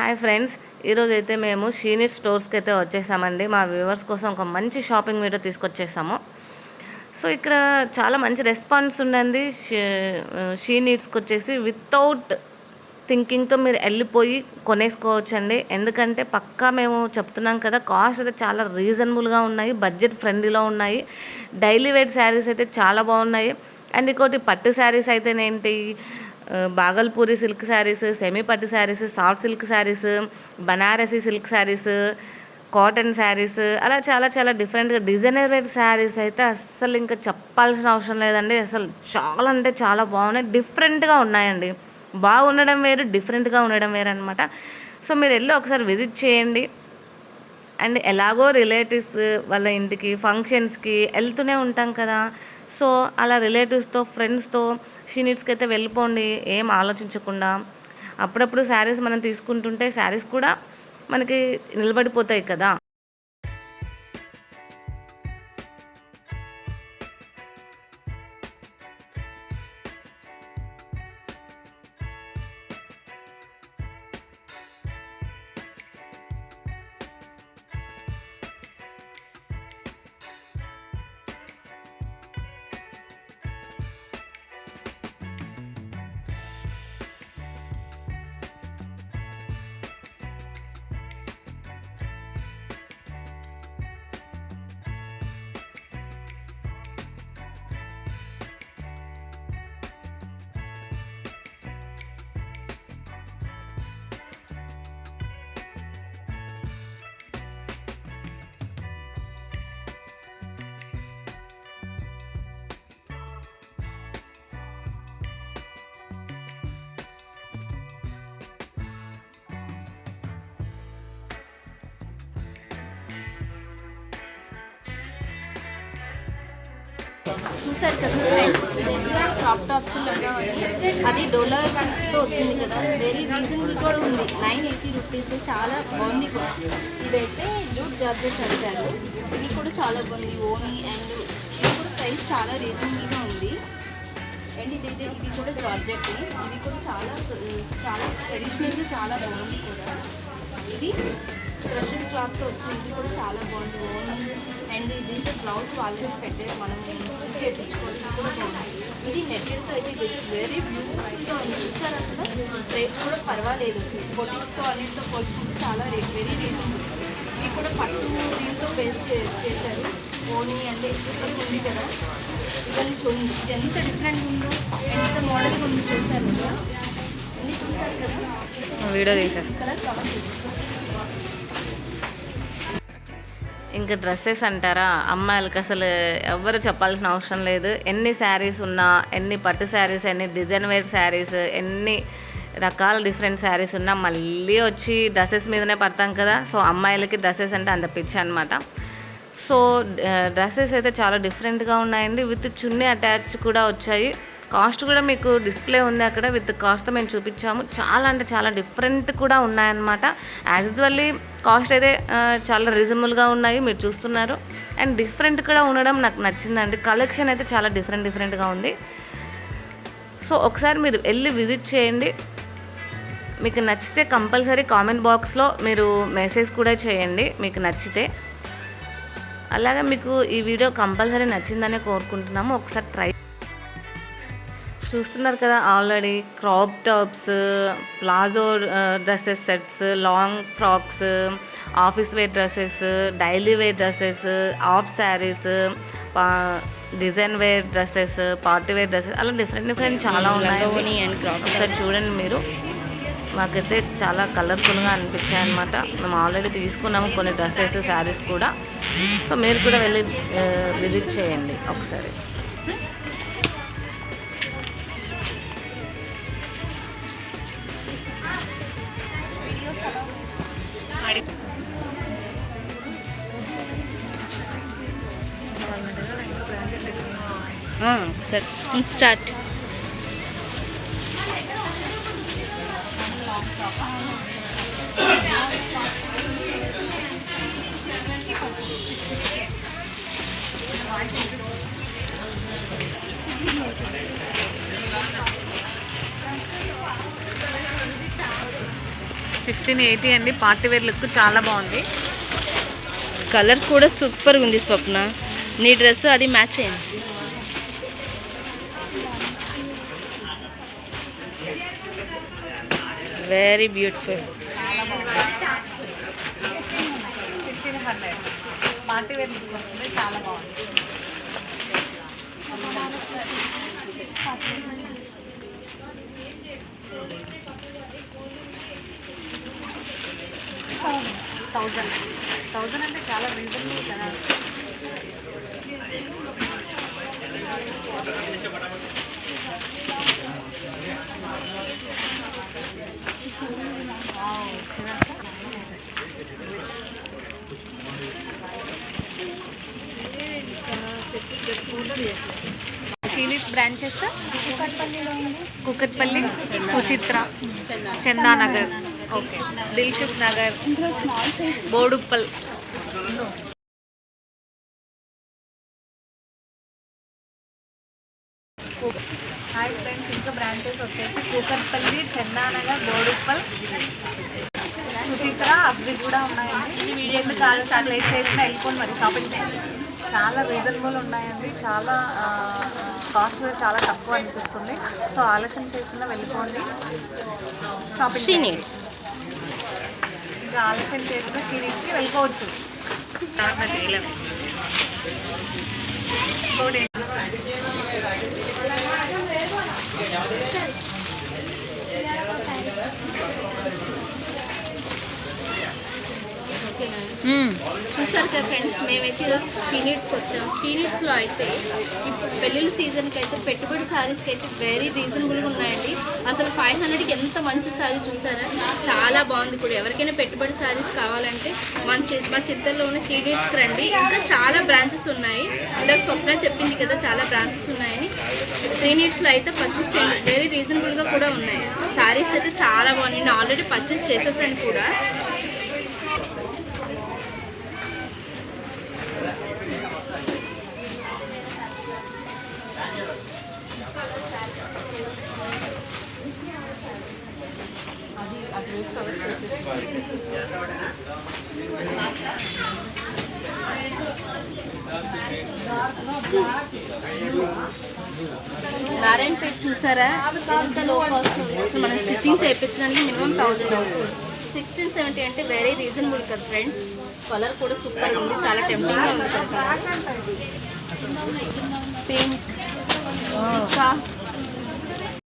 Hi friends, ఈరోజైతే మేము షీనిట్ స్టోర్స్కి అయితే వచ్చేసామండి. మా వ్యూవర్స్ కోసం ఒక మంచి షాపింగ్ వీడియో తీసుకొచ్చేసాము. సో ఇక్కడ చాలా మంచి రెస్పాన్స్ ఉందండి. షీనిట్స్కి వచ్చేసి వితౌట్ థింకింగ్తో మీరు వెళ్ళిపోయి కొనేసుకోవచ్చండి. ఎందుకంటే పక్కా మేము చెప్తున్నాం కదా, కాస్ట్ అయితే చాలా రీజనబుల్గా ఉన్నాయి, బడ్జెట్ ఫ్రెండ్లీలో ఉన్నాయి. డైలీ వేర్ శారీస్ అయితే చాలా బాగున్నాయి. అండ్ ఇంకోటి పట్టు శారీస్ అయితేనేంటి, బాగల్పూరి సిల్క్ శారీస్, సెమీ పట్టు saris, soft silk saris, Banarasi silk saris, cotton saris, అలా చాలా చాలా డిఫరెంట్గా డిజైనర్ వేర్ శారీస్ అయితే అస్సలు ఇంకా చెప్పాల్సిన అవసరం లేదండి. అసలు చాలా అంటే చాలా బాగున్నాయి, డిఫరెంట్గా ఉన్నాయండి. బాగుండడం వేరు, డిఫరెంట్గా ఉండడం వేరు అనమాట. సో మీరు వెళ్ళి ఒకసారి విజిట్ చేయండి. అండ్ ఎలాగో రిలేటివ్స్ వాళ్ళ ఇంటికి ఫంక్షన్స్కి వెళ్తూనే ఉంటాం కదా, సో అలా రిలేటివ్స్తో ఫ్రెండ్స్తో షీనిట్స్కి అయితే వెళ్ళిపోండి, ఏం ఆలోచించకుండా. అప్పుడప్పుడు శారీస్ మనం తీసుకుంటుంటే శారీస్ కూడా మనకి నిలబడిపోతాయి కదా. చూసారు కదా ఫ్రెండ్స్, ఇదైతే క్రాప్ టాప్స్ లగావని అది డోలా సిల్క్స్తో వచ్చింది కదా, వెరీ రీజనబుల్ కూడా ఉంది. 980 రూపీస్, చాలా బాగుంది కూడా. ఇదైతే జూట్ జార్జెట్ అంటారు, ఇది కూడా చాలా బాగుంది. ఓనీ అండ్ ఇది కూడా ప్రైస్ చాలా రీజనబుల్గా ఉంది. అండ్ ఇది కూడా జార్జెట్, ఇది కూడా చాలా చాలా ట్రెడిషనల్గా చాలా బాగుంది కూడా. ఇది క్రషర్ క్లాత్తో వచ్చింది, ఇది కూడా చాలా బాగుంది. ఓనీ అండ్ ఇది బ్లౌజ్ వాళ్ళకి పెట్టేది, మనం స్టిచ్ చేయించుకోవాలి, ఇది కూడా బాగుంది. ఇది నెట్టెడ్తో అయితే ఇది వెరీ బ్యూటిఫుల్గా ఉంది. చూసారు అసలు రేట్స్ కూడా పర్వాలేదు, బొటిక్స్తో అన్నిటితో పోల్చుకుంటే చాలా వెరీ రీజనబుల్. ఇవి కూడా పట్టు దీంతో బేస్ చేశారు. ఓనీ అంటే సూపర్ ఉంది కదా. ఇవన్నీ చూడండి ఎంత డిఫరెంట్ ఉందో, ఎంత మోడల్గా ఉంది. చూసారు కదా, అన్నీ చూసారు కదా. వీడియో తీసేస్తారు. కవర్ చేసుకోవాలి. ఇంకా డ్రెస్సెస్ అంటారా, అమ్మాయిలకి అసలు ఎవ్వరు చెప్పాల్సిన అవసరం లేదు. ఎన్ని శారీస్ ఉన్నా, ఎన్ని పట్టు శారీస్, ఎన్ని డిజైన్ వేర్ శారీస్, ఎన్ని రకాల డిఫరెంట్ శారీస్ ఉన్నా మళ్ళీ వచ్చి డ్రెస్సెస్ మీదనే పడతాం కదా. సో అమ్మాయిలకి డ్రెస్సెస్ అంటే అంత పిచ్చి అనమాట. సో డ్రెస్సెస్ అయితే చాలా డిఫరెంట్గా ఉన్నాయండి, విత్ చున్నీ అటాచ్ కూడా వచ్చాయి. కాస్ట్ కూడా మీకు డిస్ప్లే ఉంది అక్కడ, విత్ కాస్ట్తో మేము చూపించాము. చాలా అంటే చాలా డిఫరెంట్ కూడా ఉన్నాయన్నమాట. యాజ్ యూజువల్లీ కాస్ట్ అయితే చాలా రీజనబుల్గా ఉన్నాయి, మీరు చూస్తున్నారు. అండ్ డిఫరెంట్ కూడా ఉండడం నాకు నచ్చిందండి. కలెక్షన్ అయితే చాలా డిఫరెంట్గా ఉంది. సో ఒకసారి మీరు వెళ్ళి విజిట్ చేయండి. మీకు నచ్చితే కంపల్సరీ కామెంట్ బాక్స్లో మీరు మెసేజ్ కూడా చేయండి మీకు నచ్చితే. అలాగే మీకు ఈ వీడియో కంపల్సరీ నచ్చిందనే కోరుకుంటున్నాము. ఒకసారి ట్రై చూస్తున్నారు కదా, already crop tops, palazzo dresses sets, long frocks, office wear dresses, daily wear dresses, half saris, design wear dresses, party wear dresses, అలా డిఫరెంట్ చాలా ఉన్నాయి. ఒకసారి చూడండి మీరు. మాకైతే చాలా కలర్ఫుల్గా అనిపించాయి అనమాట. మేము ఆల్రెడీ తీసుకున్నాము కొన్ని డ్రెస్సెస్, శారీస్ కూడా. సో మీరు కూడా వెళ్ళి విజిట్ చేయండి ఒకసారి. సరే స్టార్ట్. 1580 అండి. పార్టీ వేర్ లుక్ చాలా బాగుంది. కలర్ కూడా సూపర్గా ఉంది స్వప్న. నీ డ్రెస్ అది మ్యాచ్ అయింది. Very beautiful. Party wear look వస్తుంది, చాలా బాగుంది. థౌజండ్ అంటే చాలా రీజనబుల్ కదా. షీనిట్స్ branches Kukatpally, Suchitra, Chandanagar, okay, Dilsukhnagar, Boduppal. Hi friends, ఇంకా బ్రాంచెస్ వచ్చేసి కూకట్పల్లి, చందానగర్, బోడుప్పల్, సుచిత్ర, అవి కూడా ఉన్నాయండి. ఈ వీడియో చాలా స్టార్ట్ లేట్ చేసినా వెళ్ళిపోండి మరి షాపింగ్ చేయండి. చాలా రీజనబుల్ ఉన్నాయండి. చాలా కాస్ట్ కూడా చాలా తక్కువ అనిపిస్తుంది. సో ఆలస్యం చేయకుండా వెళ్ళిపోండి షాపింగ్. షీనిట్స్ ఇంకా ఆలస్యం చేయకుండా షీనిట్స్కి వెళ్ళిపోవచ్చు. చూసారు కదా ఫ్రెండ్స్, మేమైతే ఈరోజు షీనిట్స్కి వచ్చాము. షీనిట్స్లో అయితే ఇప్పుడు పెళ్ళిళ్ళ సీజన్కి అయితే పెట్టుబడి శారీస్కి అయితే వెరీ రీజనబుల్గా ఉన్నాయండి. అసలు 500కి ఎంత మంచి శారీ చూసారా, చాలా బాగుంది కూడా. ఎవరికైనా పెట్టుబడి శారీస్ కావాలంటే మా చిత్తూరులో ఉన్న షీనిట్స్కి రండి. ఇంకా చాలా బ్రాంచెస్ ఉన్నాయి. ఇందాక స్వప్న చెప్పింది కదా చాలా బ్రాంచెస్ ఉన్నాయని. షీనిట్స్లో అయితే పర్చేస్ చేయండి, వెరీ రీజనబుల్గా కూడా ఉన్నాయి. శారీస్ అయితే చాలా బాగున్నాయి. నేను ఆల్రెడీ పర్చేస్ చేసేసాను కూడా. నారాయణపేట చూసారా ఎంత లో కాస్ట్ ఉంది. అసలు మనం స్టిచ్చింగ్ చేయించడానికి మినిమం 1000 అవుతుంది. 1670 అంటే వెరీ రీజనబుల్ కదా ఫ్రెండ్స్. కలర్ కూడా సూపర్ ఉంది, చాలా టెంప్టింగ్గా ఉంది కదా. పింక్,